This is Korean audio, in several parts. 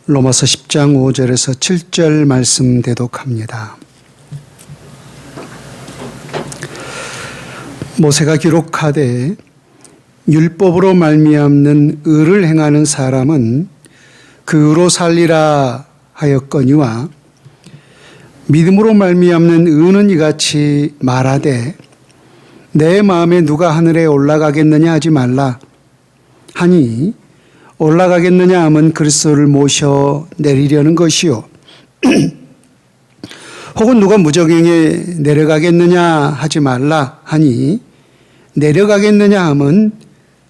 로마서 10장 5절에서 7절 말씀 대독합니다. 모세가 기록하되 율법으로 말미암는 의를 행하는 사람은 그 의로 살리라 하였거니와 믿음으로 말미암는 의는 이같이 말하되 내 마음에 누가 하늘에 올라가겠느냐 하지 말라 하니 올라가겠느냐 하면 그리스도를 모셔 내리려는 것이요 혹은 누가 무저갱에 내려가겠느냐 하지 말라 하니 내려가겠느냐 하면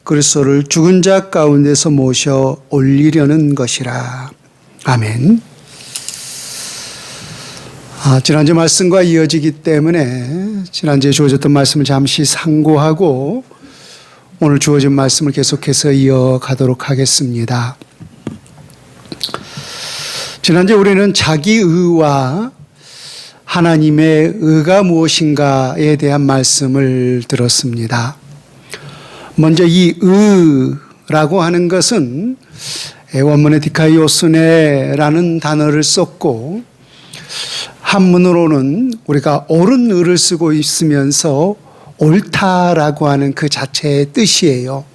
그리스도를 죽은 자 가운데서 모셔 올리려는 것이라. 아멘. 지난주 말씀과 이어지기 때문에 지난주에 주어졌던 말씀을 잠시 상고하고 오늘 주어진 말씀을 계속해서 이어가도록 하겠습니다. 지난주에 우리는 자기의와 하나님의 의가 무엇인가에 대한 말씀을 들었습니다. 먼저 이 의라고 하는 것은 원문에 디카이오스네라는 단어를 썼고 한문으로는 우리가 옳은 의를 쓰고 있으면서 옳다라고 하는 그 자체의 뜻이에요.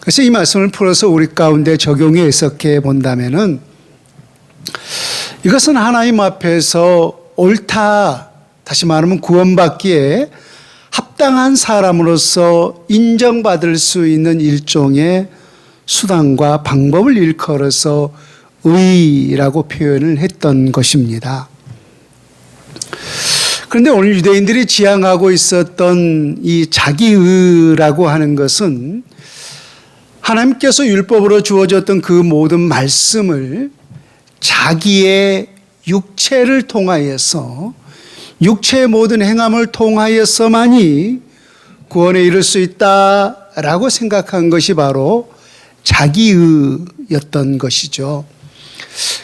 그래서 이 말씀을 풀어서 우리 가운데 적용해 해석해 본다면은 이것은 하나님 앞에서 옳다, 다시 말하면 구원받기에 합당한 사람으로서 인정받을 수 있는 일종의 수단과 방법을 일컬어서 의라고 표현을 했던 것입니다. 그런데 오늘 유대인들이 지향하고 있었던 이 자기의라고 하는 것은 하나님께서 율법으로 주어졌던 그 모든 말씀을 자기의 육체를 통하여서 육체의 모든 행함을 통하여서만이 구원에 이를 수 있다라고 생각한 것이 바로 자기의였던 것이죠.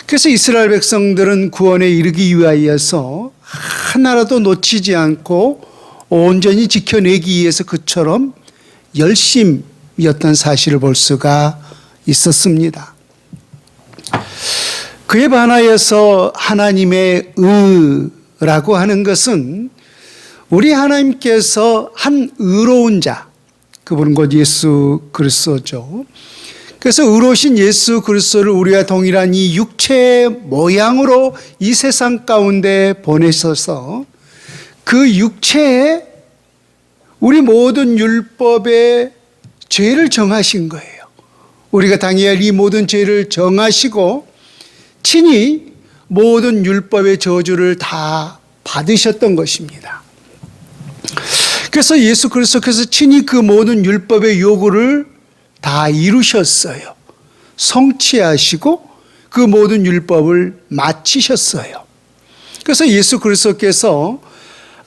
그래서 이스라엘 백성들은 구원에 이르기 위하여서 하나라도 놓치지 않고 온전히 지켜내기 위해서 그처럼 열심이었던 사실을 볼 수가 있었습니다. 그에 반하여서 하나님의 의라고 하는 것은 우리 하나님께서 한 의로운 자, 그분은 곧 예수 그리스도죠. 그래서 의로우신 예수 그리스도를 우리와 동일한 이 육체의 모양으로 이 세상 가운데 보내셔서 그 육체에 우리 모든 율법의 죄를 정하신 거예요. 우리가 당해야 할 이 모든 죄를 정하시고 친히 모든 율법의 저주를 다 받으셨던 것입니다. 그래서 예수 그리스도께서 친히 그 모든 율법의 요구를 다 이루셨어요. 성취하시고 그 모든 율법을 마치셨어요. 그래서 예수 그리스도께서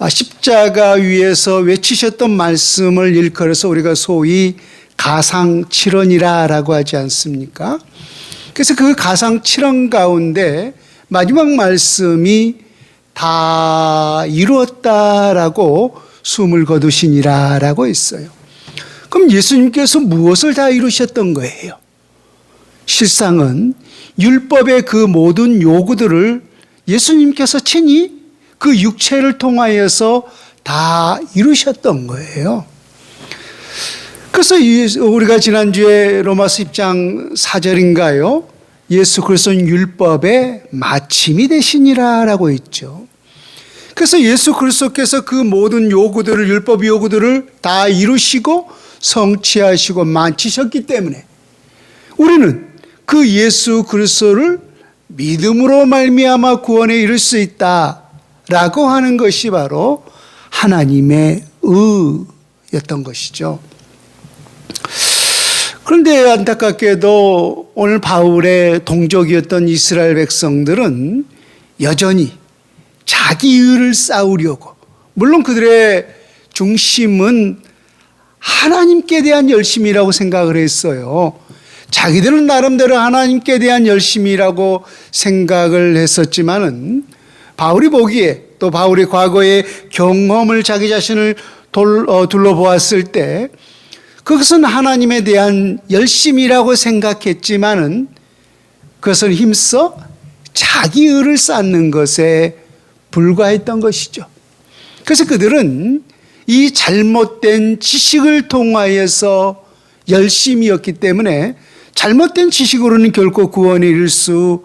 십자가 위에서 외치셨던 말씀을 일컬어서 우리가 소위 가상칠언이라고 하지 않습니까? 그래서 그 가상칠언 가운데 마지막 말씀이 다 이루었다라고 숨을 거두시니라라고 했어요. 그럼 예수님께서 무엇을 다 이루셨던 거예요? 실상은 율법의 그 모든 요구들을 예수님께서 친히 그 육체를 통하여서 다 이루셨던 거예요. 그래서 우리가 지난주에 로마서 10장 4절인가요? 예수 그리스도는 율법의 마침이 되시니라라고 했죠. 그래서 예수 그리스도께서 그 모든 요구들을, 율법 요구들을 다 이루시고 성취하시고 마치셨기 때문에 우리는 그 예수 그리스도를 믿음으로 말미암아 구원에 이를 수 있다라고 하는 것이 바로 하나님의 의였던 것이죠. 그런데 안타깝게도 오늘 바울의 동족이었던 이스라엘 백성들은 여전히 자기의를 쌓으려고, 물론 그들의 중심은 하나님께 대한 열심이라고 생각을 했어요. 자기들은 나름대로 하나님께 대한 열심이라고 생각을 했었지만은 바울이 보기에 또 바울의 과거의 경험을 자기 자신을 둘러보았을 때 그것은 하나님에 대한 열심이라고 생각했지만은 그것은 힘써 자기 의를 쌓는 것에 불과했던 것이죠. 그래서 그들은 이 잘못된 지식을 통하여서 열심이었기 때문에 잘못된 지식으로는 결코 구원에 이를 수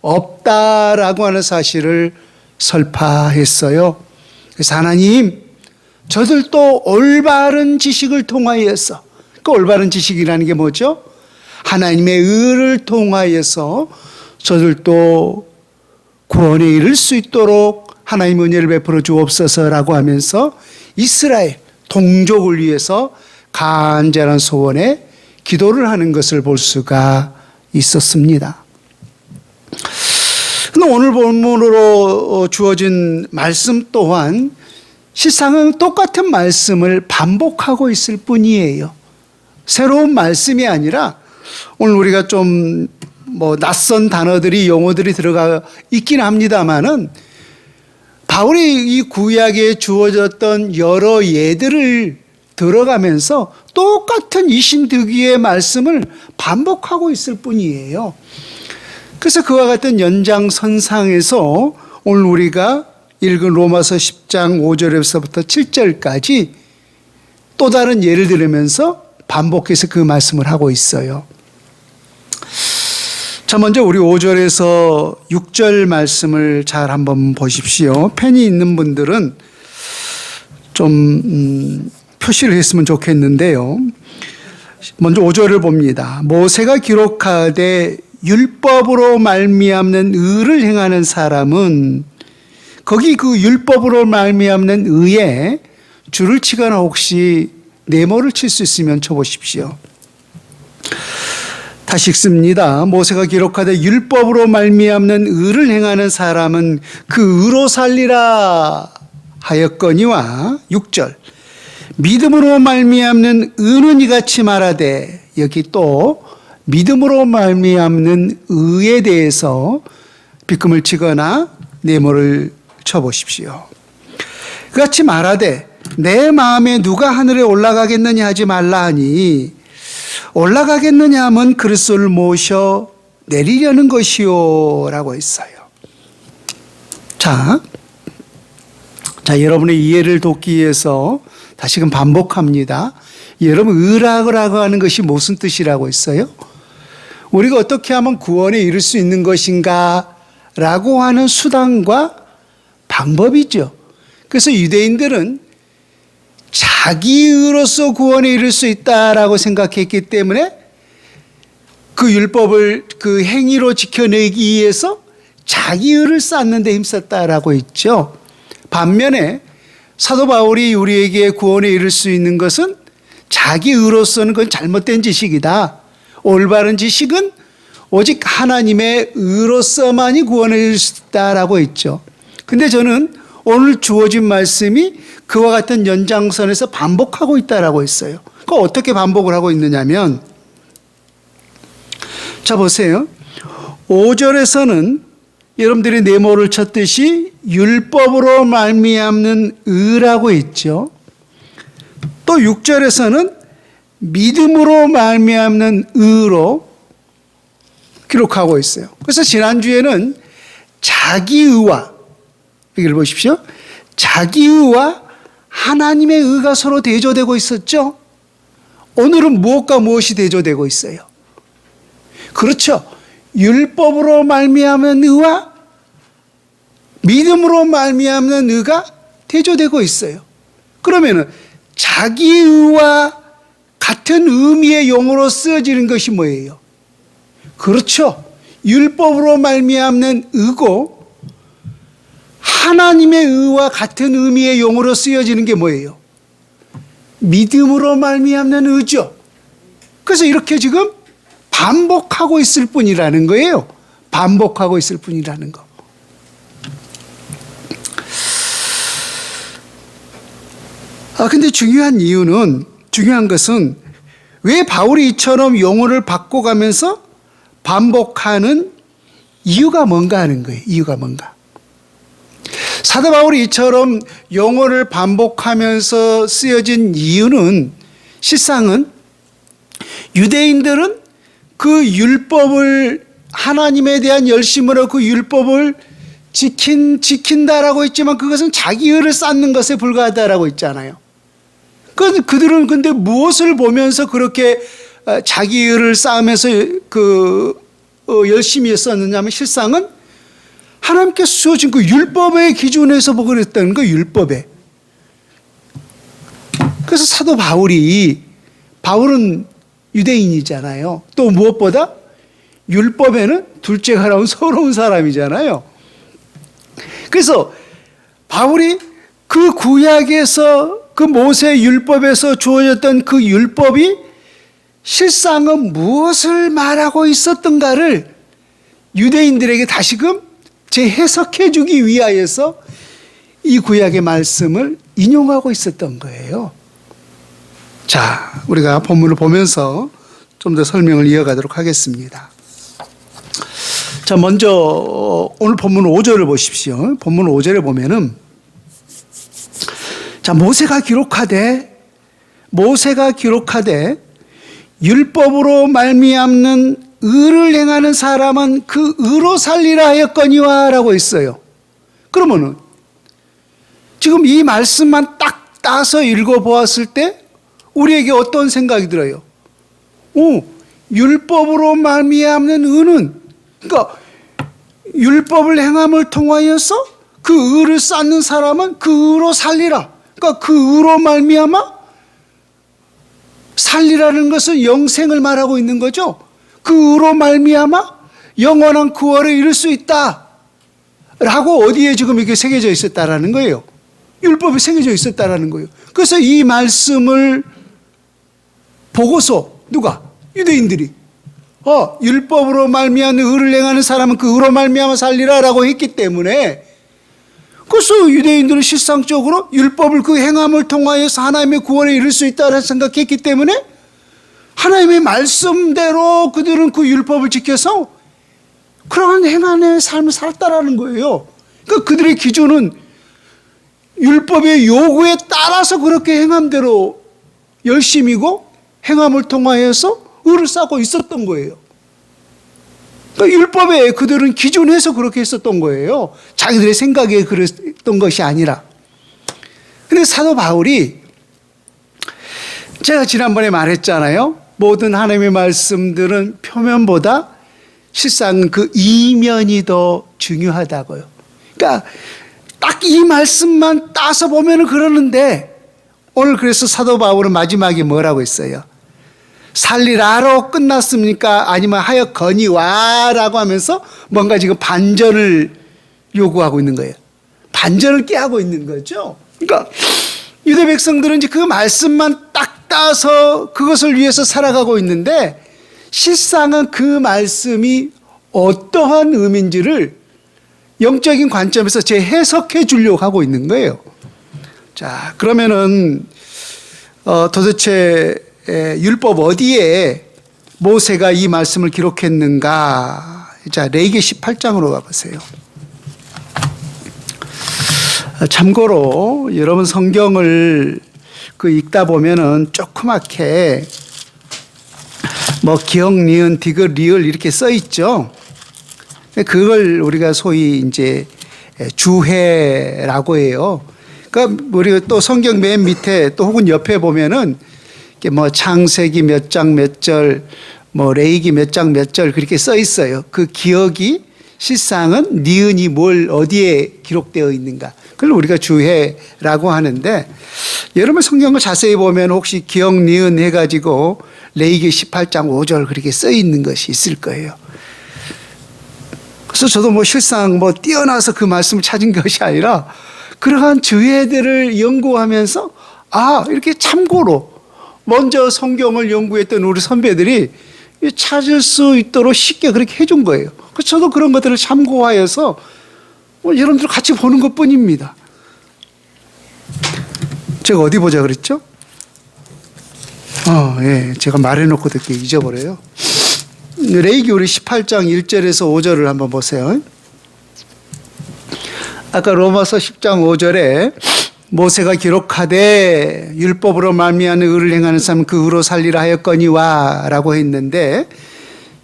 없다라고 하는 사실을 설파했어요. 그래서 하나님, 저들도 올바른 지식을 통하여서, 그 올바른 지식이라는 게 뭐죠? 하나님의 의를 통하여서 저들도 구원에 이를 수 있도록 하나님 은혜를 베풀어 주옵소서라고 하면서 이스라엘 동족을 위해서 간절한 소원에 기도를 하는 것을 볼 수가 있었습니다. 오늘 본문으로 주어진 말씀 또한 실상은 똑같은 말씀을 반복하고 있을 뿐이에요. 새로운 말씀이 아니라 오늘 우리가 좀 낯선 단어들이 용어들이 들어가 있긴 합니다만은 바울이 이 구약에 주어졌던 여러 예들을 들어가면서 똑같은 이신득이의 말씀을 반복하고 있을 뿐이에요. 그래서 그와 같은 연장선상에서 오늘 우리가 읽은 로마서 10장 5절에서부터 7절까지 또 다른 예를 들으면서 반복해서 그 말씀을 하고 있어요. 자, 먼저 우리 5절에서 6절 말씀을 잘 한번 보십시오. 펜이 있는 분들은 좀 표시를 했으면 좋겠는데요. 먼저 5절을 봅니다. 모세가 기록하되 율법으로 말미암는 의를 행하는 사람은, 거기 그 율법으로 말미암는 의에 줄을 치거나 혹시 네모를 칠 수 있으면 쳐보십시오. 다시 읽습니다. 모세가 기록하되 율법으로 말미암는 의를 행하는 사람은 그 의로 살리라 하였거니와 6절 믿음으로 말미암는 의는 이같이 말하되, 여기 또 믿음으로 말미암는 의에 대해서 빗금을 치거나 네모를 쳐보십시오. 그같이 말하되 내 마음에 누가 하늘에 올라가겠느냐 하지 말라 하니, 올라가겠느냐 하면 그리스도를 모셔 내리려는 것이요 라고 했어요. 자, 여러분의 이해를 돕기 위해서 다시금 반복합니다. 여러분, 의라고 하는 것이 무슨 뜻이라고 했어요? 우리가 어떻게 하면 구원에 이를 수 있는 것인가 라고 하는 수단과 방법이죠. 그래서 유대인들은 자기 의로서 구원에 이를 수 있다라고 생각했기 때문에 그 율법을 그 행위로 지켜내기 위해서 자기 의를 쌓는 데 힘썼다라고 했죠. 반면에 사도 바울이 우리에게 구원에 이를 수 있는 것은 자기 의로서는 그건 잘못된 지식이다. 올바른 지식은 오직 하나님의 의로서만이 구원에 이를 수 있다라고 했죠. 근데 저는 오늘 주어진 말씀이 그와 같은 연장선에서 반복하고 있다라고 했어요. 그 어떻게 반복을 하고 있느냐면, 자 보세요. 5절에서는 여러분들이 네모를 쳤듯이 율법으로 말미암는 의라고 했죠. 또 6절에서는 믿음으로 말미암는 의로 기록하고 있어요. 그래서 지난주에는 자기의와, 여기를 보십시오. 자기의와 하나님의 의가 서로 대조되고 있었죠. 오늘은 무엇과 무엇이 대조되고 있어요? 그렇죠. 율법으로 말미암는 의와 믿음으로 말미암는 의가 대조되고 있어요. 그러면은 자기의와 같은 의미의 용어로 쓰여지는 것이 뭐예요? 그렇죠. 율법으로 말미암는 의고 하나님의 의와 같은 의미의 용어로 쓰여지는 게 뭐예요? 믿음으로 말미암는 의죠. 그래서 이렇게 지금 반복하고 있을 뿐이라는 거예요. 반복하고 있을 뿐이라는 거. 근데 중요한 것은 왜 바울이 이처럼 용어를 바꿔가면서 반복하는 이유가 뭔가 하는 거예요. 이유가 뭔가. 사도 바울이 이처럼 용어를 반복하면서 쓰여진 이유는 실상은 유대인들은 그 율법을 하나님에 대한 열심으로 그 율법을 지킨다라고 했지만 그것은 자기 의를 쌓는 것에 불과하다라고 했잖아요. 그들은 근데 무엇을 보면서 그렇게 자기 의를 쌓으면서 열심히 했었느냐면 실상은 하나님께서 주어진 그 율법의 기준에서 보고 그랬다는 거예요. 율법에. 그래서 사도 바울은 유대인이잖아요. 또 무엇보다 율법에는 둘째가 나온 서러운 사람이잖아요. 그래서 바울이 그 구약에서 그 모세 율법에서 주어졌던 그 율법이 실상은 무엇을 말하고 있었던가를 유대인들에게 다시금 재해석해 주기 위하여서 이 구약의 말씀을 인용하고 있었던 거예요. 자, 우리가 본문을 보면서 좀 더 설명을 이어가도록 하겠습니다. 자, 먼저 오늘 본문 5절을 보십시오. 본문 5절에 보면은 자, 모세가 기록하되 율법으로 말미암는 의를 행하는 사람은 그 의로 살리라 하였거니와라고 했어요. 그러면은 지금 이 말씀만 딱 따서 읽어보았을 때 우리에게 어떤 생각이 들어요? 율법으로 말미암는 의는, 그러니까 율법을 행함을 통하여서 그 의를 쌓는 사람은 그 의로 살리라. 그러니까 그 의로 말미암아 살리라는 것은 영생을 말하고 있는 거죠. 그 의로 말미암아 영원한 구원을 이룰 수 있다 라고 어디에 지금 이게 새겨져 있었다라는 거예요. 율법에 새겨져 있었다라는 거예요. 그래서 이 말씀을 보고서 누가? 유대인들이 율법으로 말미암는 의를 행하는 사람은 그 의로 말미암아 살리라라고 했기 때문에, 그래서 유대인들은 실상적으로 율법을 그 행함을 통하여서 하나님의 구원에 이룰 수 있다고 생각했기 때문에 하나님의 말씀대로 그들은 그 율법을 지켜서 그러한 행함의 삶을 살았다라는 거예요. 그러니까 그들의 기준은 율법의 요구에 따라서 그렇게 행함대로 열심이고 행함을 통하여서 의를 쌓고 있었던 거예요. 그러니까 율법에 그들은 기준해서 그렇게 했었던 거예요. 자기들의 생각에 그랬던 것이 아니라. 그런데 사도 바울이, 제가 지난번에 말했잖아요. 모든 하나님의 말씀들은 표면보다 실상 그 이면이 더 중요하다고요. 그러니까 딱 이 말씀만 따서 보면 그러는데, 오늘 그래서 사도 바울은 마지막에 뭐라고 했어요? 살리라로 끝났습니까? 아니면 하였거니와라고 하면서 뭔가 지금 반전을 요구하고 있는 거예요. 반전을 깨하고 있는 거죠. 그러니까 유대 백성들은 이제 그 말씀만 딱 따서 그것을 위해서 살아가고 있는데, 실상은 그 말씀이 어떠한 의미인지를 영적인 관점에서 재해석해 주려고 하고 있는 거예요. 자, 그러면은 도대체 율법 어디에 모세가 이 말씀을 기록했는가? 자, 레위기 18장으로 가보세요. 참고로 여러분 성경을 읽다 보면은 조그맣게 뭐 기역, 니은, 디귿, 리을 이렇게 써 있죠. 그걸 우리가 소위 이제 주해라고 해요. 그러니까 우리가 또 성경 맨 밑에 또 혹은 옆에 보면은 뭐 창세기 몇 장 몇 절, 뭐 레위기 몇 장 몇 절 그렇게 써 있어요. 그 기억이 실상은 니은이 뭘 어디에 기록되어 있는가. 그걸 우리가 주해라고 하는데, 여러분 성경을 자세히 보면 혹시 기억 니은 해가지고 레위기 18장 5절 그렇게 써 있는 것이 있을 거예요. 그래서 저도 뭐 실상 뭐 뛰어나서 그 말씀을 찾은 것이 아니라 그러한 주해들을 연구하면서 이렇게 참고로 먼저 성경을 연구했던 우리 선배들이 찾을 수 있도록 쉽게 그렇게 해준 거예요. 그래서 저도 그런 것들을 참고하여서 여러분들 같이 보는 것 뿐입니다. 제가 어디 보자 그랬죠? 예, 제가 말해놓고 듣게 잊어버려요. 레위기 우리 18장 1절에서 5절을 한번 보세요. 아까 로마서 10장 5절에 모세가 기록하되 율법으로 말미암는 의를 행하는 사람은 그 의로 살리라 하였거니와 라고 했는데,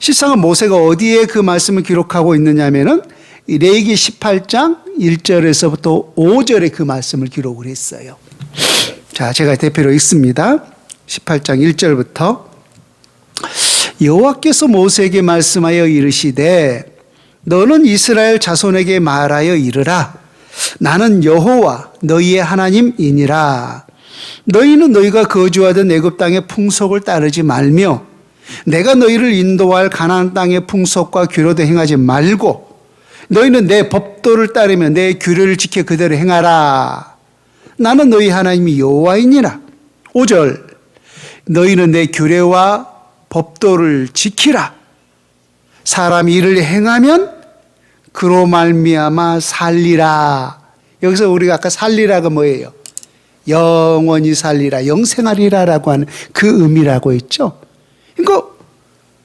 실상은 모세가 어디에 그 말씀을 기록하고 있느냐면은 레위기 18장 1절에서부터 5절에 그 말씀을 기록을 했어요. 자, 제가 대표로 읽습니다. 18장 1절부터 여호와께서 모세에게 말씀하여 이르시되 너는 이스라엘 자손에게 말하여 이르라. 나는 여호와 너희의 하나님이니라. 너희는 너희가 거주하던 애굽 땅의 풍속을 따르지 말며 내가 너희를 인도할 가나안 땅의 풍속과 규례도 행하지 말고 너희는 내 법도를 따르며 내 규례를 지켜 그대로 행하라. 나는 너희 하나님이 여호와이니라. 5절 너희는 내 규례와 법도를 지키라. 사람이 이를 행하면 그로 말미암아 살리라. 여기서 우리가 아까 살리라가 뭐예요? 영원히 살리라, 영생하리라라고 하는 그 의미라고 했죠. 그러니까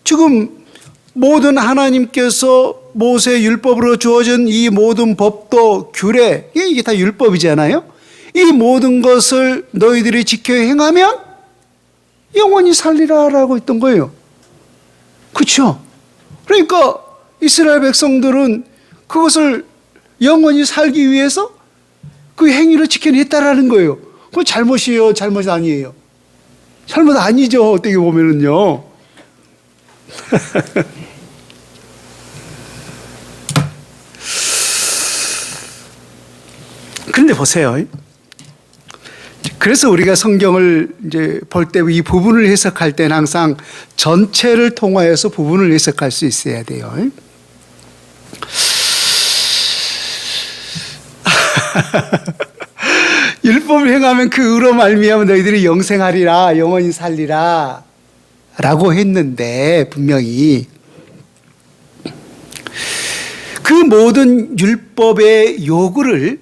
지금 모든 하나님께서 모세 율법으로 주어진 이 모든 법도 규례, 이게 다 율법이잖아요. 이 모든 것을 너희들이 지켜 행하면 영원히 살리라라고 했던 거예요. 그렇죠? 그러니까 이스라엘 백성들은 그것을 영원히 살기 위해서 그 행위를 지켜냈다라는 거예요. 그건 잘못이에요? 잘못 아니에요? 잘못 아니죠. 어떻게 보면은요. 그런데 보세요. 그래서 우리가 성경을 이제 볼 때 이 부분을 해석할 때는 항상 전체를 통하여서 부분을 해석할 수 있어야 돼요. 율법을 행하면 그 의로 말미암아 너희들이 영생하리라, 영원히 살리라 라고 했는데 분명히 그 모든 율법의 요구를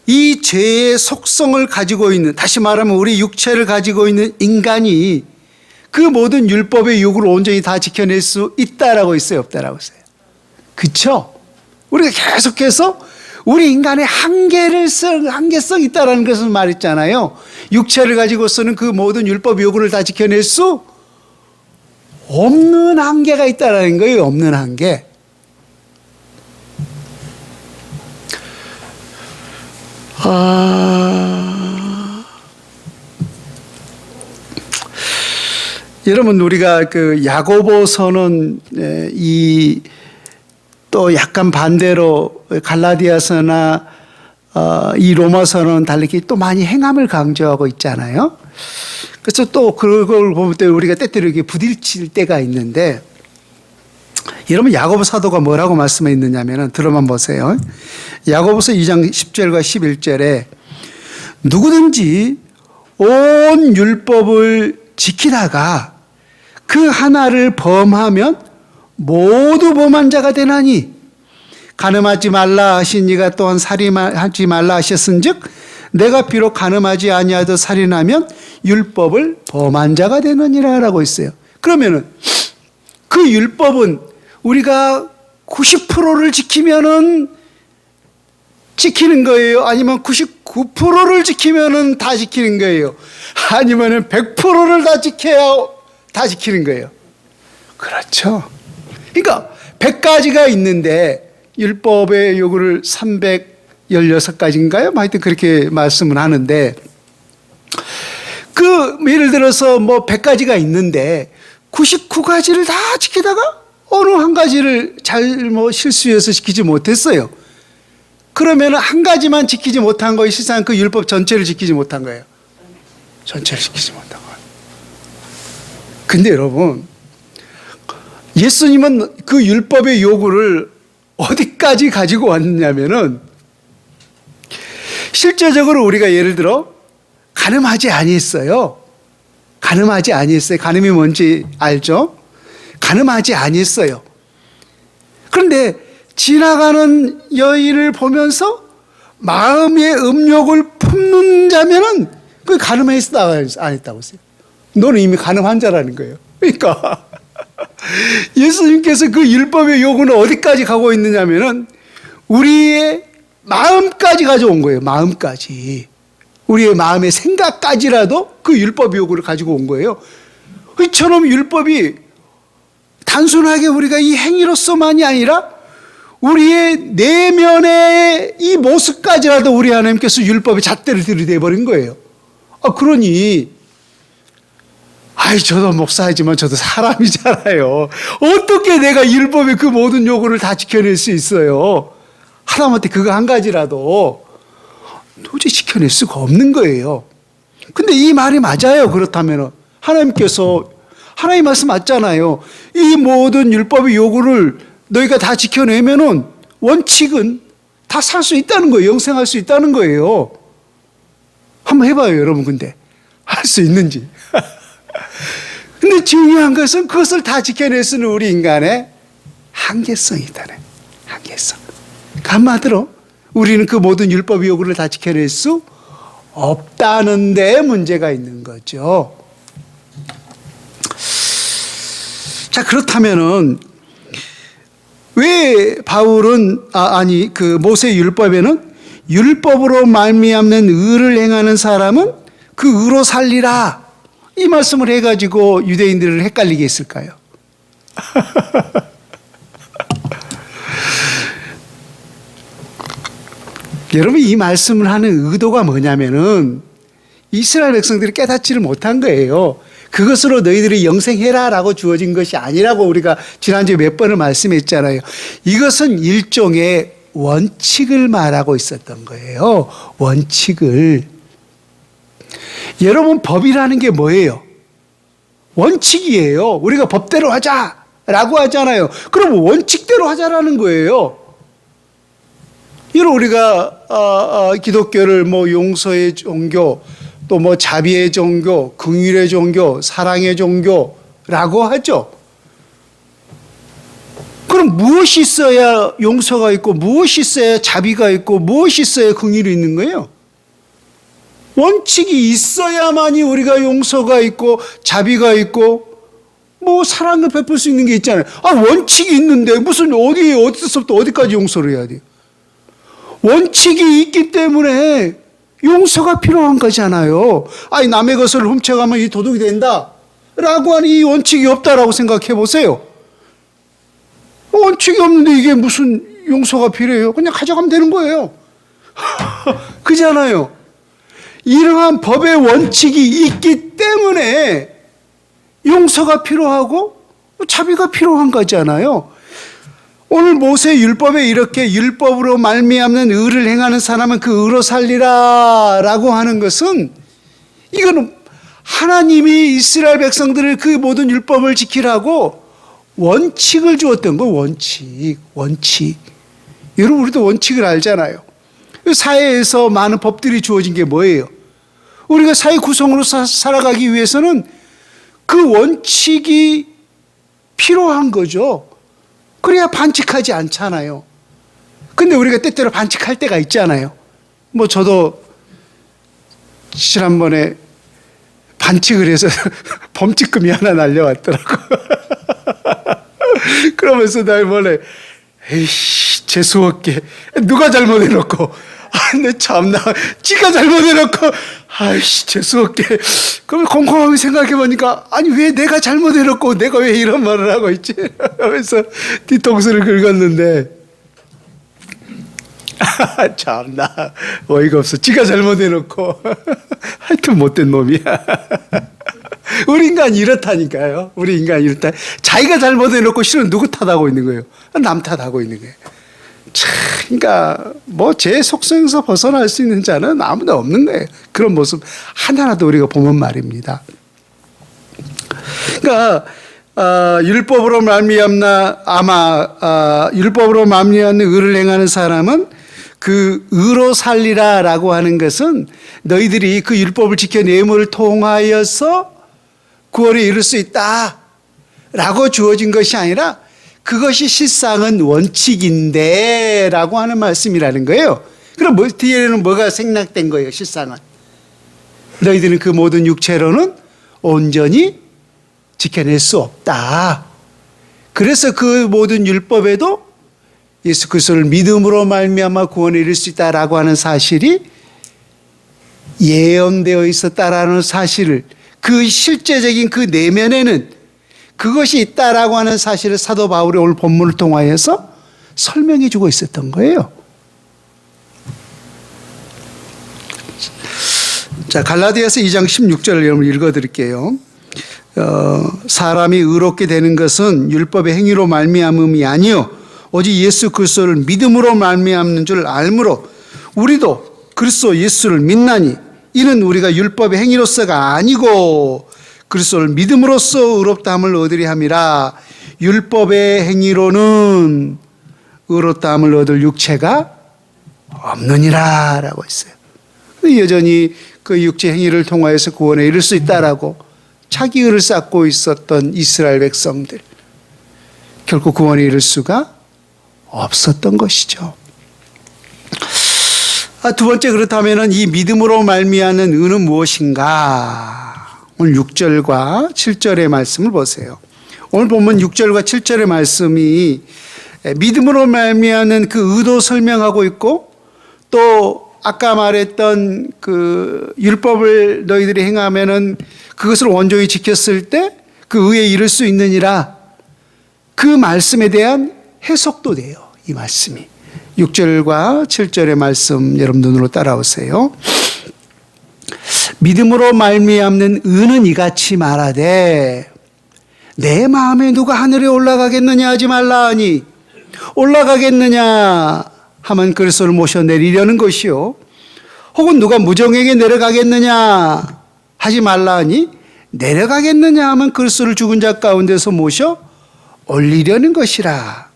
이 죄의 속성을 가지고 있는, 다시 말하면 우리 육체를 가지고 있는 인간이 그 모든 율법의 요구를 온전히 다 지켜낼 수 있다라고 했어요, 없다라고 했어요? 그렇죠? 우리가 계속해서 우리 인간의 한계성이 있다라는 것을 말했잖아요. 육체를 가지고서는 그 모든 율법 요구를 다 지켜낼 수 없는 한계가 있다라는 거예요. 없는 한계. 여러분, 우리가 그 야고보서는 또 약간 반대로 갈라디아서나 이 로마서는 달리 또 많이 행함을 강조하고 있잖아요. 그래서 또 그걸 보면 또 우리가 때때로 이렇게 부딪힐 때가 있는데, 여러분 야고보 사도가 뭐라고 말씀했느냐면 들어만 보세요. 야고보서 2장 10절과 11절에 누구든지 온 율법을 지키다가 그 하나를 범하면 모두 범한 자가 되나니 간음하지 말라 하신 이가 또한 살인하지 말라 하셨은즉 내가 비록 간음하지 아니하도 살인하면 율법을 범한 자가 되느니라라고 했어요. 그러면은 그 율법은 우리가 90%를 지키면은 지키는 거예요? 아니면 99%를 지키면은 다 지키는 거예요? 아니면은 100%를 다 지켜야 다 지키는 거예요? 그렇죠. 그러니까 100가지가 있는데 율법의 요구를 316가지인가요? 하여튼 그렇게 말씀을 하는데, 그 예를 들어서 뭐 100가지가 있는데 99가지를 다 지키다가 어느 한 가지를 실수해서 지키지 못했어요. 그러면 한 가지만 지키지 못한 거예요? 실상 그 율법 전체를 지키지 못한 거예요? 전체를 지키지 못한 거예요. 근데 여러분, 예수님은 그 율법의 요구를 어디까지 가지고 왔냐면은, 실제적으로 우리가 예를 들어 간음하지 아니했어요. 간음하지 아니했어요. 간음이 뭔지 알죠? 간음하지 아니했어요. 그런데 지나가는 여인을 보면서 마음의 음욕을 품는 자면은 그 간음했다 안 했다고 했어요. 너는 이미 간음한 자라는 거예요. 그러니까 예수님께서 그 율법의 요구는 어디까지 가고 있느냐면은 우리의 마음까지 가져온 거예요. 마음까지. 우리의 마음의 생각까지라도 그 율법 요구를 가지고 온 거예요. 이처럼 율법이 단순하게 우리가 이 행위로서만이 아니라 우리의 내면의 이 모습까지라도 우리 하나님께서 율법의 잣대를 들이대 버린 거예요. 그러니 저도 목사이지만 저도 사람이잖아요. 어떻게 내가 율법의 그 모든 요구를 다 지켜낼 수 있어요? 하다못해 그거 한 가지라도 도저히 지켜낼 수가 없는 거예요. 근데 이 말이 맞아요. 그렇다면 하나님께서 하나님 말씀 맞잖아요. 이 모든 율법의 요구를 너희가 다 지켜내면은 원칙은 다 살 수 있다는 거예요. 영생할 수 있다는 거예요. 한번 해봐요, 여러분. 근데 할 수 있는지. 근데 중요한 것은 그것을 다 지켜낼 수 있는 우리 인간의 한계성이 있다네. 한계성. 한마디로 우리는 그 모든 율법의 요구를 다 지켜낼 수 없다는 데 문제가 있는 거죠. 자, 그렇다면은 왜 바울은 그 모세 율법에는 율법으로 말미암는 의를 행하는 사람은 그 의로 살리라 이 말씀을 해가지고 유대인들을 헷갈리게 했을까요? 여러분, 이 말씀을 하는 의도가 뭐냐면은 이스라엘 백성들이 깨닫지를 못한 거예요. 그것으로 너희들이 영생해라라고 주어진 것이 아니라고 우리가 지난주에 몇 번을 말씀했잖아요. 이것은 일종의 원칙을 말하고 있었던 거예요. 원칙을. 여러분, 법이라는 게 뭐예요? 원칙이에요. 우리가 법대로 하자라고 하잖아요. 그럼 원칙대로 하자라는 거예요. 이런 우리가 기독교를 용서의 종교, 또 자비의 종교, 긍휼의 종교, 사랑의 종교라고 하죠. 그럼 무엇이 있어야 용서가 있고, 무엇이 있어야 자비가 있고, 무엇이 있어야 긍휼이 있는 거예요? 원칙이 있어야만이 우리가 용서가 있고, 자비가 있고, 사랑을 베풀 수 있는 게 있잖아요. 원칙이 있는데 무슨 어디서부터 어디까지 용서를 해야 돼요? 원칙이 있기 때문에 용서가 필요한 거잖아요. 남의 것을 훔쳐가면 이 도둑이 된다 라고 하는 이 원칙이 없다라고 생각해 보세요. 원칙이 없는데 이게 무슨 용서가 필요해요? 그냥 가져가면 되는 거예요. 그잖아요. 이러한 법의 원칙이 있기 때문에 용서가 필요하고 자비가 필요한 거잖아요. 오늘 모세 율법에 이렇게 율법으로 말미암는 의를 행하는 사람은 그 의로 살리라 라고 하는 것은 이거는 하나님이 이스라엘 백성들을 그 모든 율법을 지키라고 원칙을 주었던 거. 원칙. 여러분, 우리도 원칙을 알잖아요. 사회에서 많은 법들이 주어진 게 뭐예요? 우리가 사회 구성으로 살아가기 위해서는 그 원칙이 필요한 거죠. 그래야 반칙하지 않잖아요. 근데 우리가 때때로 반칙할 때가 있잖아요. 저도 지난번에 반칙을 해서 범칙금이 하나 날려왔더라고. 그러면서 날 에이씨, 재수없게. 누가 잘못해놓고. 내 참나. 지가 잘못해놓고. 아이씨, 재수없게. 그럼 곰곰하게 생각해보니까, 왜 내가 잘못해놓고 내가 왜 이런 말을 하고 있지? 하면서 뒤통수를 긁었는데, 참나. 어이가 없어. 지가 잘못해놓고. 하여튼 못된 놈이야. 우리 인간이 이렇다니까요. 우리 인간이 이렇다. 자기가 잘못해놓고 실은 누구 탓하고 있는 거예요? 남 탓하고 있는 거예요. 그러니까 제 속성에서 벗어날 수 있는 자는 아무도 없는 거예요. 그런 모습 하나라도 우리가 보면 말입니다. 그러니까 율법으로 말미암는 의를 행하는 사람은 그 의로 살리라라고 하는 것은 너희들이 그 율법을 지켜냄을 통하여서 구원에 이를 수 있다라고 주어진 것이 아니라 그것이 실상은 원칙인데 라고 하는 말씀이라는 거예요. 그럼 뒤에는 뭐가 생략된 거예요? 실상은 너희들은 그 모든 육체로는 온전히 지켜낼 수 없다. 그래서 그 모든 율법에도 예수 그리스도를 믿음으로 말미암아 구원에 이를 수 있다라고 하는 사실이 예언되어 있었다라는 사실을, 그 실제적인 그 내면에는 그것이 있다라고 하는 사실을 사도 바울이 오늘 본문을 통하여서 설명해 주고 있었던 거예요. 자, 갈라디아서 2장 16절을 여러분 읽어드릴게요. 사람이 의롭게 되는 것은 율법의 행위로 말미암음이 아니요 오직 예수 그리스도를 믿음으로 말미암는 줄 알므로 우리도 그리스도 예수를 믿나니 이는 우리가 율법의 행위로서가 아니고 그리스도를 믿음으로써 의롭다함을 얻으리 함이라. 율법의 행위로는 의롭다함을 얻을 육체가 없느니라 라고 했어요. 여전히 그 육체 행위를 통하여서 구원에 이를 수 있다라고 자기 의를 쌓고 있었던 이스라엘 백성들, 결코 구원에 이를 수가 없었던 것이죠. 두 번째, 그렇다면 이 믿음으로 말미암는 의는 무엇인가? 오늘 6절과 7절의 말씀을 보세요. 오늘 보면 6절과 7절의 말씀이 믿음으로 말미암는 그 의도 설명하고 있고, 또 아까 말했던 그 율법을 너희들이 행하면은 그것을 온전히 지켰을 때 그 의에 이를 수 있느니라, 그 말씀에 대한 해석도 돼요. 이 말씀이 6절과 7절의 말씀 여러분 눈으로 따라오세요. 믿음으로 말미암는 의는 이같이 말하되 내 마음에 누가 하늘에 올라가겠느냐 하지 말라 하니, 올라가겠느냐 하면 그리스도를 모셔 내리려는 것이요, 혹은 누가 무정에게 내려가겠느냐 하지 말라 하니 내려가겠느냐 하면 그리스도를 죽은 자 가운데서 모셔 올리려는 것이라.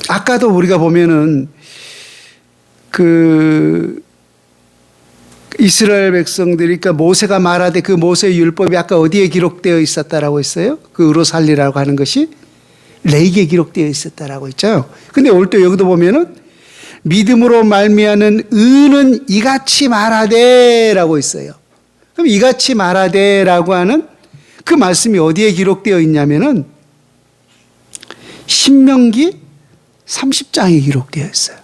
아까도 우리가 보면은 그 이스라엘 백성들이, 그러니까 모세가 말하되 그 모세의 율법이 아까 어디에 기록되어 있었다라고 했어요? 그 의로 살리라고 하는 것이 레위기에 기록되어 있었다라고 했죠. 근데 오늘 또 여기도 보면은 믿음으로 말미암는 의는 이같이 말하되라고 있어요. 그럼 이같이 말하되라고 하는 그 말씀이 어디에 기록되어 있냐면은 신명기 30장에 기록되어 있어요.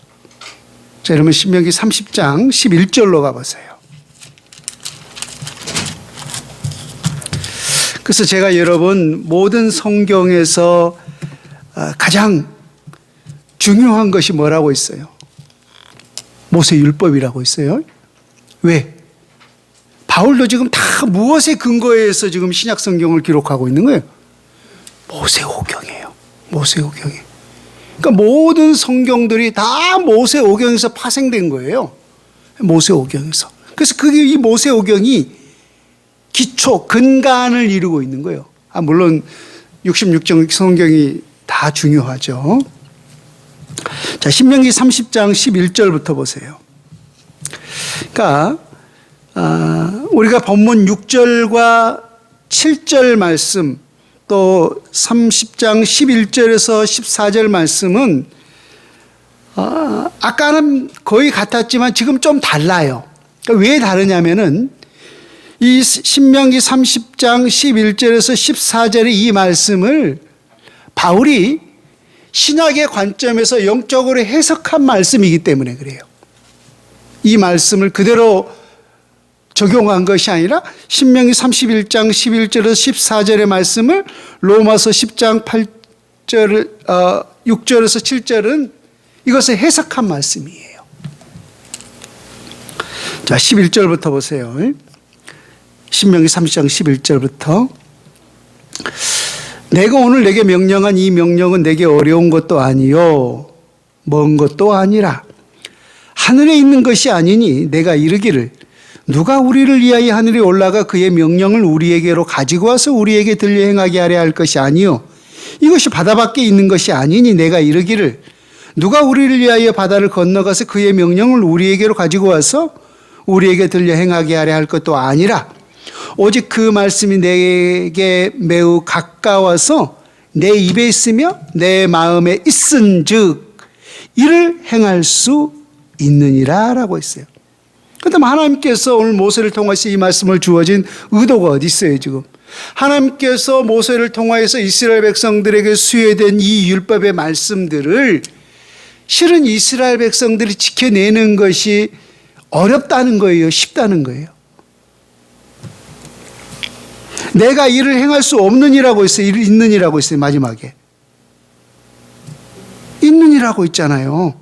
자, 여러분 신명기 30장 11절로 가보세요. 그래서 제가 여러분 모든 성경에서 가장 중요한 것이 뭐라고 있어요? 모세율법이라고 있어요. 왜? 바울도 지금 다 무엇에 근거해서 지금 신약 성경을 기록하고 있는 거예요? 모세오경이에요. 모세오경이. 그러니까 모든 성경들이 다 모세오경에서 파생된 거예요. 모세오경에서. 그래서 그게 이 모세오경이 기초, 근간을 이루고 있는 거예요. 물론 66장 성경이 다 중요하죠. 자, 신명기 30장 11절부터 보세요. 그러니까 우리가 본문 6절과 7절 말씀, 또 30장 11절에서 14절 말씀은 아까는 거의 같았지만 지금 좀 달라요. 그러니까 왜 다르냐면은 이 신명기 30장 11절에서 14절의 이 말씀을 바울이 신약의 관점에서 영적으로 해석한 말씀이기 때문에 그래요. 이 말씀을 그대로 적용한 것이 아니라 신명기 31장 11절에서 14절의 말씀을 로마서 10장 8절, 6절에서 7절은 이것을 해석한 말씀이에요. 자, 11절부터 보세요. 신명기 30장 11절부터 내가 오늘 내게 명령한 이 명령은 내게 어려운 것도 아니요 먼 것도 아니라 하늘에 있는 것이 아니니 내가 이르기를 누가 우리를 위하여 하늘에 올라가 그의 명령을 우리에게로 가지고 와서 우리에게 들려 행하게 하려 할 것이 아니요 이것이 바다 밖에 있는 것이 아니니 내가 이르기를 누가 우리를 위하여 바다를 건너가서 그의 명령을 우리에게로 가지고 와서 우리에게 들려 행하게 하려 할 것도 아니라 오직 그 말씀이 내게 매우 가까워서 내 입에 있으며 내 마음에 있은즉 이를 행할 수 있느니라 라고 했어요. 그다음 하나님께서 오늘 모세를 통해서 이 말씀을 주어진 의도가 어디 있어요 지금? 하나님께서 모세를 통하여서 이스라엘 백성들에게 수여된 이 율법의 말씀들을 실은 이스라엘 백성들이 지켜내는 것이 어렵다는 거예요? 쉽다는 거예요? 내가 이를 행할 수 없느니라고 했어요? 있느니라고 했어요? 마지막에. 있느니라고 있잖아요.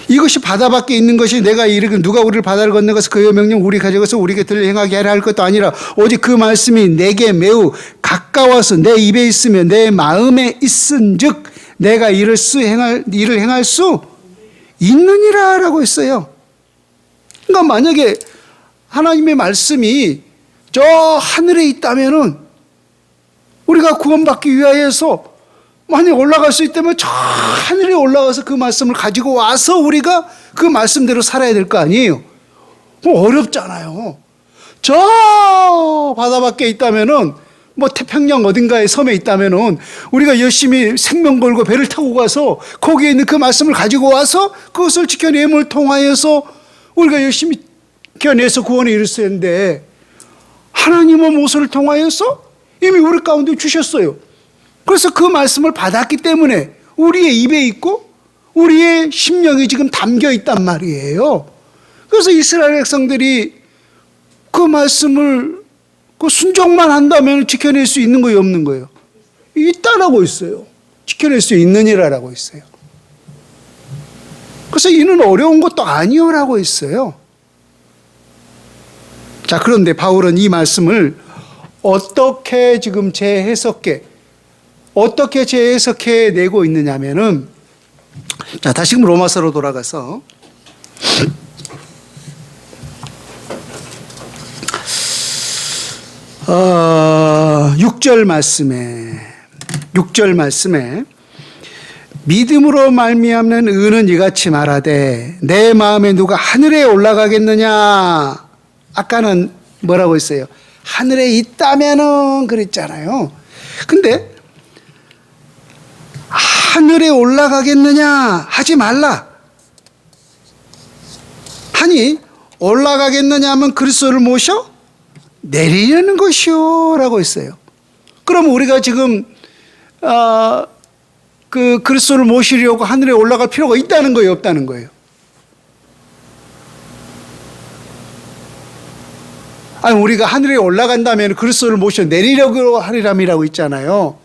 이것이 바다 밖에 있는 것이 내가 이르기 누가 우리를 바다를 건너가서 그의 명령 우리 가져가서 우리 곁을 행하게 하라 할 것도 아니라 오직 그 말씀이 내게 매우 가까워서 내 입에 있으며 내 마음에 있은즉 내가 일을 행할 수 있느니라라고 했어요. 그러니까 만약에 하나님의 말씀이 저 하늘에 있다면은 우리가 구원받기 위하여서 만약 올라갈 수 있다면 저 하늘에 올라가서 그 말씀을 가지고 와서 우리가 그 말씀대로 살아야 될 거 아니에요. 어렵잖아요. 저 바다 밖에 있다면은 뭐 태평양 어딘가에 섬에 있다면은 우리가 열심히 생명 걸고 배를 타고 가서 거기에 있는 그 말씀을 가지고 와서 그것을 지켜냄을 통하여서 우리가 열심히 지켜내서 구원에 이를 수 있는데 하나님은 모세를 통하여서 이미 우리 가운데 주셨어요. 그래서 그 말씀을 받았기 때문에 우리의 입에 있고 우리의 심령이 지금 담겨 있단 말이에요. 그래서 이스라엘 백성들이 그 말씀을 그 순종만 한다면 지켜낼 수 있는 거예요, 없는 거예요? 있다라고 있어요. 지켜낼 수 있느니라라고 있어요. 그래서 이는 어려운 것도 아니요라고 했어요. 자, 그런데 바울은 이 말씀을 어떻게 지금 어떻게 재해석해 내고 있느냐면은, 자, 다시금 로마서로 돌아가서 6절 말씀에 믿음으로 말미암는 의는 이같이 말하되 내 마음에 누가 하늘에 올라가겠느냐. 아까는 뭐라고 했어요? 하늘에 있다면은 그랬잖아요. 근데 하늘에 올라가겠느냐 하지 말라. 하니 올라가겠느냐 하면 그리스도를 모셔 내리려는 것이요 라고 했어요. 그럼 우리가 지금 그 그리스도를 모시려고 하늘에 올라갈 필요가 있다는 거예요, 없다는 거예요? 아니, 우리가 하늘에 올라간다면 그리스도를 모셔 내리려고 하리람이라고 있잖아요.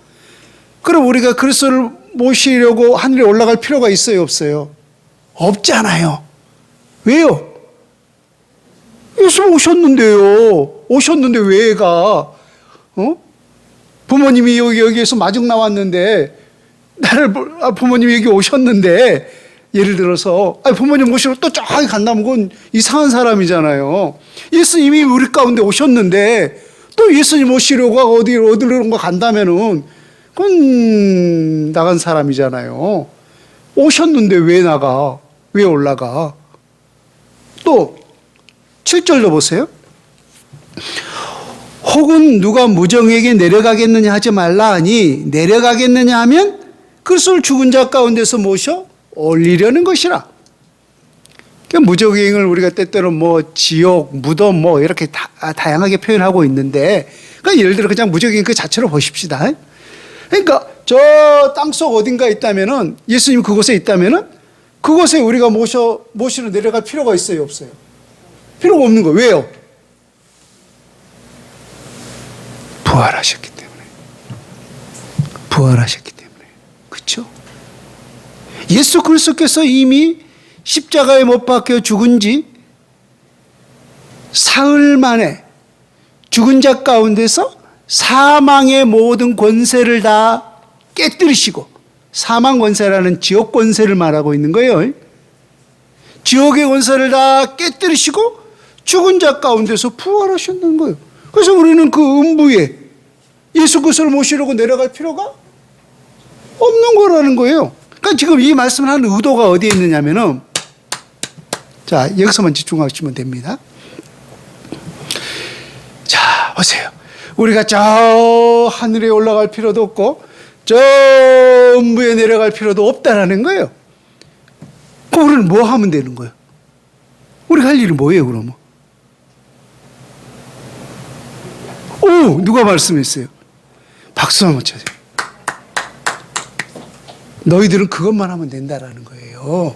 그럼 우리가 그리스도를 모시려고 하늘에 올라갈 필요가 있어요, 없어요? 없잖아요. 왜요? 예수 오셨는데요. 오셨는데 왜 가? 부모님이 여기에서 마중 나왔는데 부모님이 여기 오셨는데 예를 들어서 부모님 모시러 또 저기 간다면 그건 이상한 사람이잖아요. 예수님이 우리 가운데 오셨는데 또 예수님 모시려고 어디로 간다면은 그건 나간 사람이잖아요. 오셨는데 왜 나가? 왜 올라가? 또 7절도 보세요. 혹은 누가 무정에게 내려가겠느냐 하지 말라 하니 내려가겠느냐 하면 그리스도를 죽은 자 가운데서 모셔 올리려는 것이라. 그러니까 무적행을 우리가 때때로 뭐 지옥, 무덤 뭐 이렇게 다양하게 표현하고 있는데, 그러니까 예를 들어 그냥 무적행 그 자체로 보십시다. 그러니까 저 땅속 어딘가 있다면은 예수님 그곳에 있다면은 그곳에 우리가 모시러 내려갈 필요가 있어요, 없어요? 필요가 없는 거예요. 왜요? 부활하셨기 때문에. 부활하셨기 때문에. 그렇죠? 예수 그리스도께서 이미 십자가에 못 박혀 죽은 지 사흘 만에 죽은 자 가운데서 사망의 모든 권세를 다 깨뜨리시고, 사망 권세라는 지옥 권세를 말하고 있는 거예요. 지옥의 권세를 다 깨뜨리시고 죽은 자 가운데서 부활하셨는 거예요. 그래서 우리는 그 음부에 예수 그리스도를 모시려고 내려갈 필요가 없는 거라는 거예요. 그러니까 지금 이 말씀을 하는 의도가 어디에 있느냐면은, 자, 여기서만 집중하시면 됩니다. 자, 보세요. 우리가 저 하늘에 올라갈 필요도 없고 저 음부에 내려갈 필요도 없다라는 거예요. 그럼 우리는 뭐 하면 되는 거예요? 우리가 할 일이 뭐예요, 그러면? 누가 말씀했어요? 박수 한번 쳐주세요. 너희들은 그것만 하면 된다라는 거예요.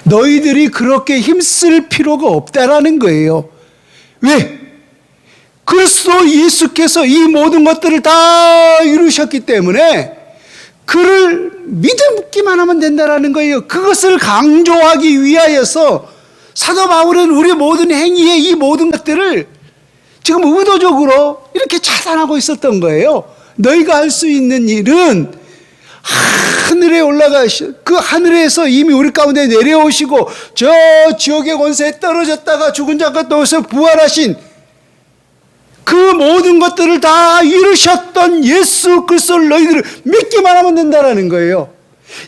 너희들이 그렇게 힘쓸 필요가 없다라는 거예요. 왜? 그리스도 예수께서 이 모든 것들을 다 이루셨기 때문에 그를 믿기만 하면 된다라는 거예요. 그것을 강조하기 위하여서 사도 바울은 우리 모든 행위의 이 모든 것들을 지금 의도적으로 이렇게 차단하고 있었던 거예요. 너희가 할 수 있는 일은 하늘에 올라가시, 그 하늘에서 이미 우리 가운데 내려오시고 저 지옥의 권세에 떨어졌다가 죽은 자 가운데서 부활하신 그 모든 것들을 다 이루셨던 예수 그리스도를 너희들은 믿기만 하면 된다라는 거예요.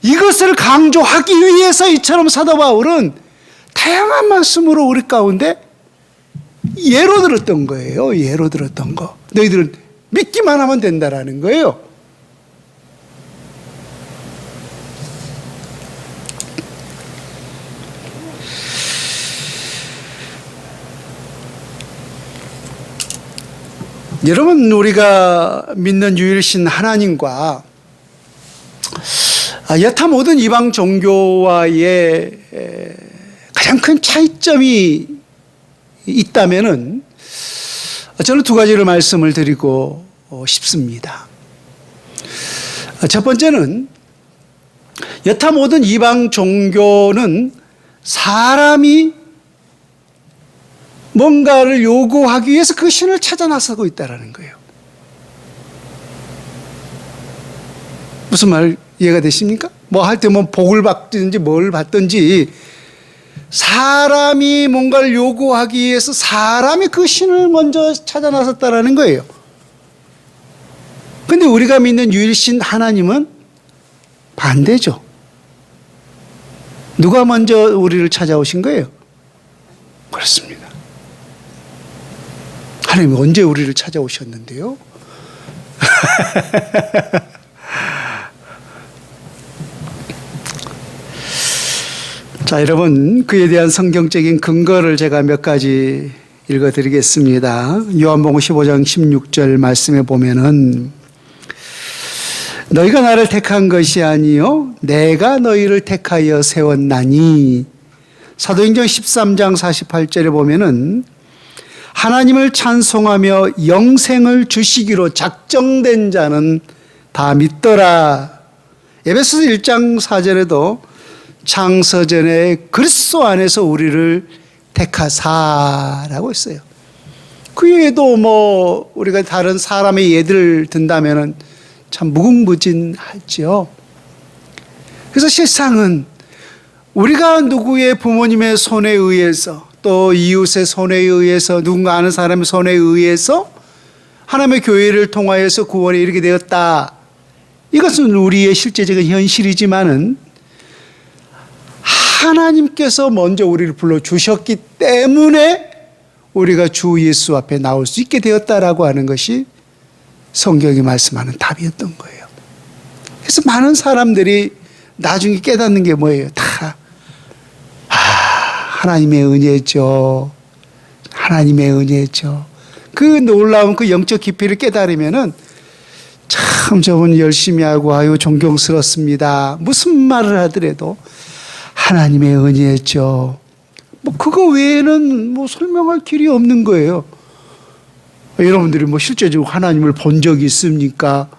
이것을 강조하기 위해서 이처럼 사도 바울은 다양한 말씀으로 우리 가운데 예로 들었던 거예요. 예로 들었던 거. 너희들은 믿기만 하면 된다라는 거예요. 여러분, 우리가 믿는 유일신 하나님과 여타 모든 이방 종교와의 가장 큰 차이점이 있다면은 저는 두 가지를 말씀을 드리고 싶습니다. 첫 번째는 여타 모든 이방 종교는 사람이 뭔가를 요구하기 위해서 그 신을 찾아 나서고 있다는 거예요. 무슨 말 이해가 되십니까? 뭐 할 때 뭐 복을 받든지 뭘 받든지 사람이 뭔가를 요구하기 위해서 사람이 그 신을 먼저 찾아 나섰다는 거예요. 근데 우리가 믿는 유일신 하나님은 반대죠. 누가 먼저 우리를 찾아오신 거예요? 그렇습니다. 하나님이 언제 우리를 찾아오셨는데요? 자, 여러분, 그에 대한 성경적인 근거를 제가 몇 가지 읽어드리겠습니다. 요한복음 15장 16절 말씀에 보면은 너희가 나를 택한 것이 아니요 내가 너희를 택하여 세웠나니. 사도행전 13장 48절에 보면은 하나님을 찬송하며 영생을 주시기로 작정된 자는 다 믿더라. 에베소서 1장 4절에도 창세전에 그리스도 안에서 우리를 택하사라고 했어요. 그 외에도 뭐 우리가 다른 사람의 예들을 든다면은 참 무궁무진하죠. 그래서 실상은 우리가 누구의 부모님의 손에 의해서 또 이웃의 손에 의해서 누군가 아는 사람의 손에 의해서 하나님의 교회를 통하여서 구원에 이르게 되었다. 이것은 우리의 실제적인 현실이지만은 하나님께서 먼저 우리를 불러주셨기 때문에 우리가 주 예수 앞에 나올 수 있게 되었다라고 하는 것이 성경이 말씀하는 답이었던 거예요. 그래서 많은 사람들이 나중에 깨닫는 게 뭐예요? 다 하나님의 은혜죠. 하나님의 은혜죠. 그 놀라운 그 영적 깊이를 깨달으면은 참 저분 열심히 하고 아유 존경스럽습니다. 무슨 말을 하더라도 하나님의 은혜죠. 뭐 그거 외에는 뭐 설명할 길이 없는 거예요. 여러분들이 뭐 실제적으로 하나님을 본 적이 있습니까?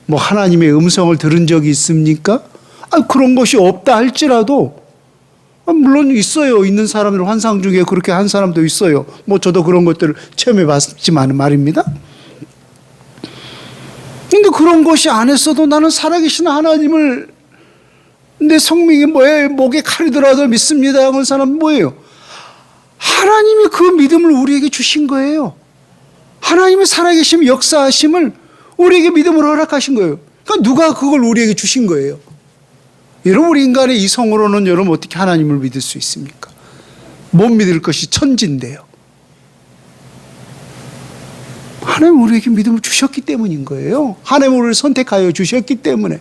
뭐 하나님의 음성을 들은 적이 있습니까? 그런 것이 없다 할지라도 물론 있어요. 있는 사람들 환상 중에 그렇게 한 사람도 있어요. 뭐 저도 그런 것들을 체험해 봤지만 말입니다. 근데 그런 것이 안 했어도 나는 살아계신 하나님을 내 성명이 뭐예요? 목에 칼이 들어도 믿습니다. 하는 사람은 뭐예요? 하나님이 그 믿음을 우리에게 주신 거예요. 하나님의 살아계심 역사하심을 우리에게 믿음으로 허락하신 거예요. 그러니까 누가 그걸 우리에게 주신 거예요? 여러분, 우리 인간의 이성으로는 여러분 어떻게 하나님을 믿을 수 있습니까? 못 믿을 것이 천지인데요. 하나님 우리에게 믿음을 주셨기 때문인 거예요. 하나님 우리를 선택하여 주셨기 때문에.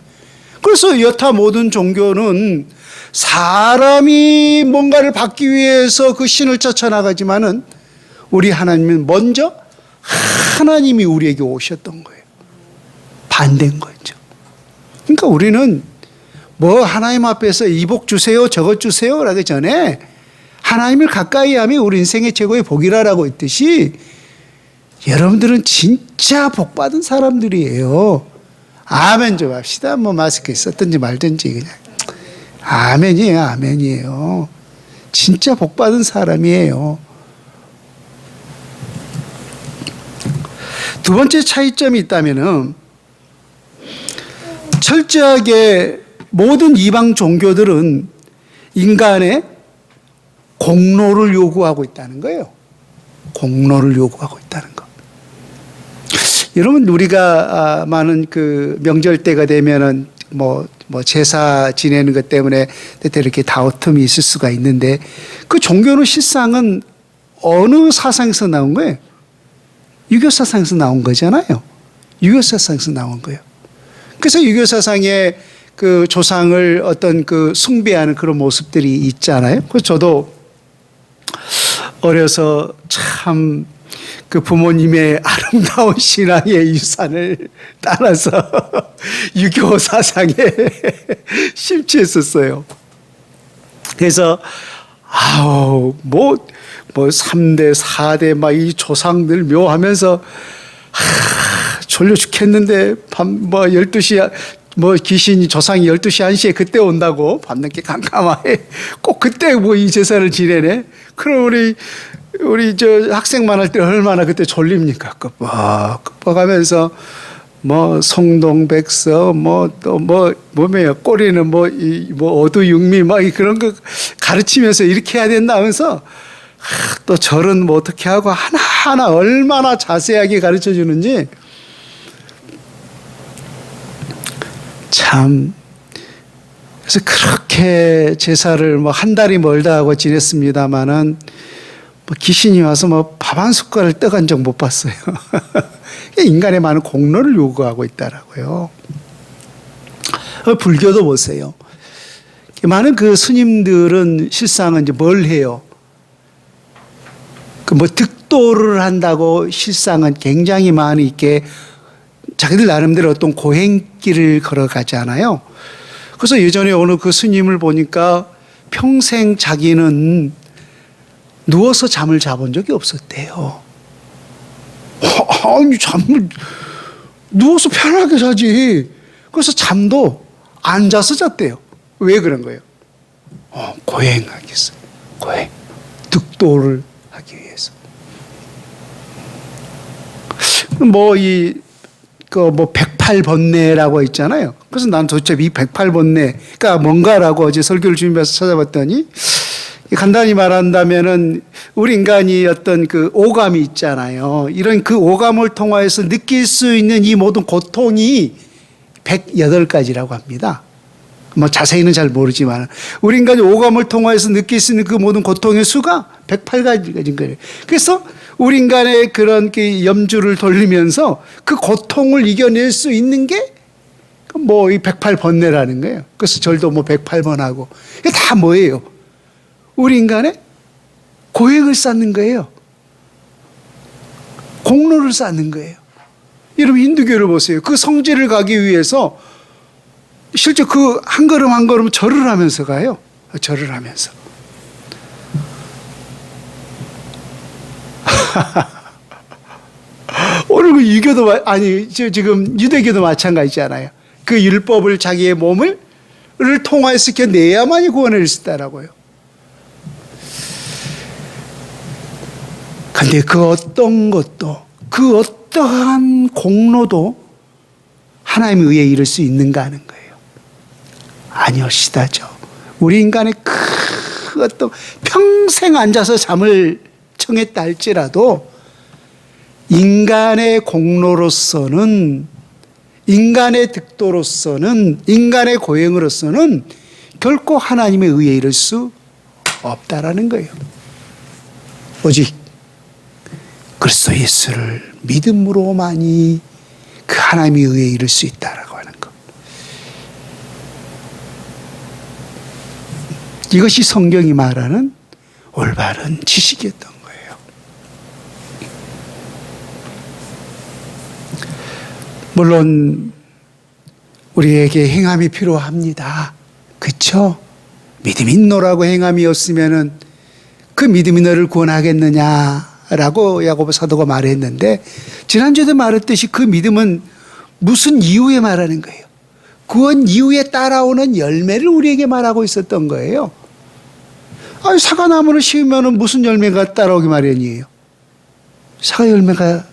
그래서 여타 모든 종교는 사람이 뭔가를 받기 위해서 그 신을 쫓아나가지만은 우리 하나님은 먼저 하나님이 우리에게 오셨던 거예요. 반대인 거죠. 그러니까 우리는 뭐 하나님 앞에서 이복 주세요, 저것 주세요 라기 전에 하나님을 가까이 하면 우리 인생의 최고의 복이라고 했듯이 여러분들은 진짜 복 받은 사람들이에요. 아멘 좀 합시다. 뭐 마스크 썼든지 말든지 그냥 아멘이에요, 아멘이에요. 진짜 복 받은 사람이에요. 두 번째 차이점이 있다면은 철저하게 모든 이방 종교들은 인간의 공로를 요구하고 있다는 거예요. 공로를 요구하고 있다는 거. 여러분 우리가 많은 그 명절 때가 되면은 뭐 제사 지내는 것 때문에 때때 이렇게 다툼이 있을 수가 있는데 그 종교는 실상은 어느 사상에서 나온 거예요? 유교 사상에서 나온 거잖아요. 유교 사상에서 나온 거예요. 그래서 유교 사상의 그 조상을 어떤 그 숭배하는 그런 모습들이 있잖아요. 그래서 저도 어려서 참 그 부모님의 아름다운 신앙의 유산을 따라서 유교 사상에 심취했었어요. 그래서 뭐 3대, 4대 막 이 조상들 묘하면서 졸려 죽겠는데 밤 12시 귀신이 조상이 12시 1시에 그때 온다고 밤늦게 깜깜하게 꼭 그때 이 제사를 지내네. 그럼 우리 저 학생만 할 때 얼마나 그때 졸립니까? 끄뻑하면서 성동백서 뭐며 꼬리는 어두육미 막 그런 거 가르치면서 이렇게 해야 된다 하면서 또 절은 어떻게 하고 하나하나 얼마나 자세하게 가르쳐 주는지 참. 그래서 그렇게 제사를 한 달이 멀다 하고 지냈습니다마는 귀신이 와서 밥 한 숟갈을 떠간 적 못 봤어요. 인간의 많은 공로를 요구하고 있다라고요. 불교도 보세요. 많은 그 스님들은 실상은 이제 뭘 해요? 득도를 한다고 실상은 굉장히 많이 이렇게 자기들 나름대로 어떤 고행길을 걸어가잖아요. 그래서 예전에 어느 그 스님을 보니까 평생 자기는 누워서 잠을 자본 적이 없었대요. 아니, 잠을 누워서 편하게 자지. 그래서 잠도 앉아서 잤대요. 왜 그런 거예요? 고행하기 위해서. 고행. 득도를 하기 위해서. 백팔번뇌라고 있잖아요. 그래서 난 도대체 이 108번뇌가 뭔가라고 어제 설교를 준비해서 찾아봤더니 간단히 말한다면은 우리 인간이 어떤 그 오감이 있잖아요. 이런 그 오감을 통해서 느낄 수 있는 이 모든 고통이 108가지라고 합니다. 자세히는 잘 모르지만 우리 인간이 오감을 통해서 느낄 수 있는 그 모든 고통의 수가 108가지인 거예요. 그래서 우리 인간의 그런 그 염주를 돌리면서 그 고통을 이겨낼 수 있는 게 이 108번뇌라는 거예요. 그래서 절도 108번 하고 이게 다 뭐예요? 우리 인간의 고행을 쌓는 거예요. 공로를 쌓는 거예요. 여러분 힌두교를 보세요. 그 성지를 가기 위해서 실제 그 한 걸음 한 걸음 절을 하면서 가요. 절을 하면서. 오늘 그 유교도 지금 유대교도 마찬가지잖아요. 그 율법을 자기의 몸을 통해서 내야만이 구원을 수 있다라고요. 근데 그 어떤 것도 그 어떠한 공로도 하나님의 의에 이를 수 있는가 하는 거예요. 아니오시다죠. 우리 인간의 그 어떤 평생 앉아서 잠을 청했다 할지라도 인간의 공로로서는 인간의 득도로서는 인간의 고행으로서는 결코 하나님의 의에 이를 수 없다라는 거예요. 오직 그리스도 예수를 믿음으로만이 그 하나님의 의에 이를 수 있다라고 하는 것. 이것이 성경이 말하는 올바른 지식이었던 거예요. 물론 우리에게 행함이 필요합니다. 그쵸? 믿음이 있노라고 행함이 없으면은 그 믿음이 너를 구원하겠느냐라고 야고보 사도가 말했는데, 지난주에도 말했듯이 그 믿음은 무슨 이유에 말하는 거예요? 구원 이후에 따라오는 열매를 우리에게 말하고 있었던 거예요. 아니, 사과나무를 심으면 무슨 열매가 따라오기 마련이에요? 사과 열매가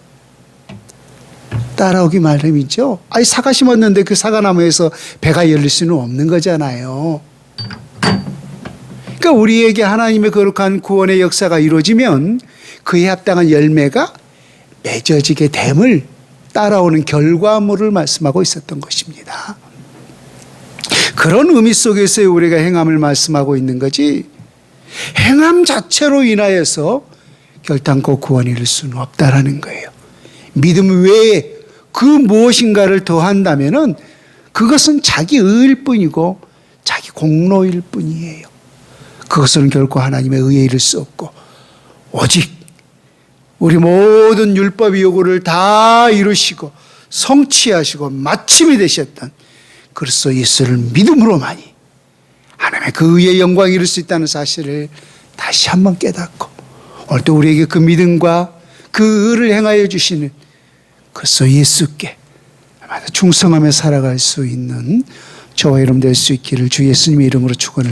따라오기 마련이죠. 아니, 사과 심었는데 그 사과나무에서 배가 열릴 수는 없는 거잖아요. 그러니까 우리에게 하나님의 거룩한 구원의 역사가 이루어지면 그에 합당한 열매가 맺어지게 됨을 따라오는 결과물을 말씀하고 있었던 것입니다. 그런 의미 속에서 우리가 행함을 말씀하고 있는 거지, 행함 자체로 인하여서 결단코 구원을 이룰 수는 없다라는 거예요. 믿음 외에 그 무엇인가를 더한다면은 그것은 자기 의일 뿐이고 자기 공로일 뿐이에요. 그것은 결코 하나님의 의에 이를 수 없고, 오직 우리 모든 율법의 요구를 다 이루시고 성취하시고 마침이 되셨던 그리스도 예수를 믿음으로만이 하나님의 그 의의 영광을 이룰 수 있다는 사실을 다시 한번 깨닫고, 오늘도 우리에게 그 믿음과 그 의를 행하여 주시는 그리스도 예수께 충성하며 살아갈 수 있는 저와 여러분 될 수 있기를 주 예수님의 이름으로 축원을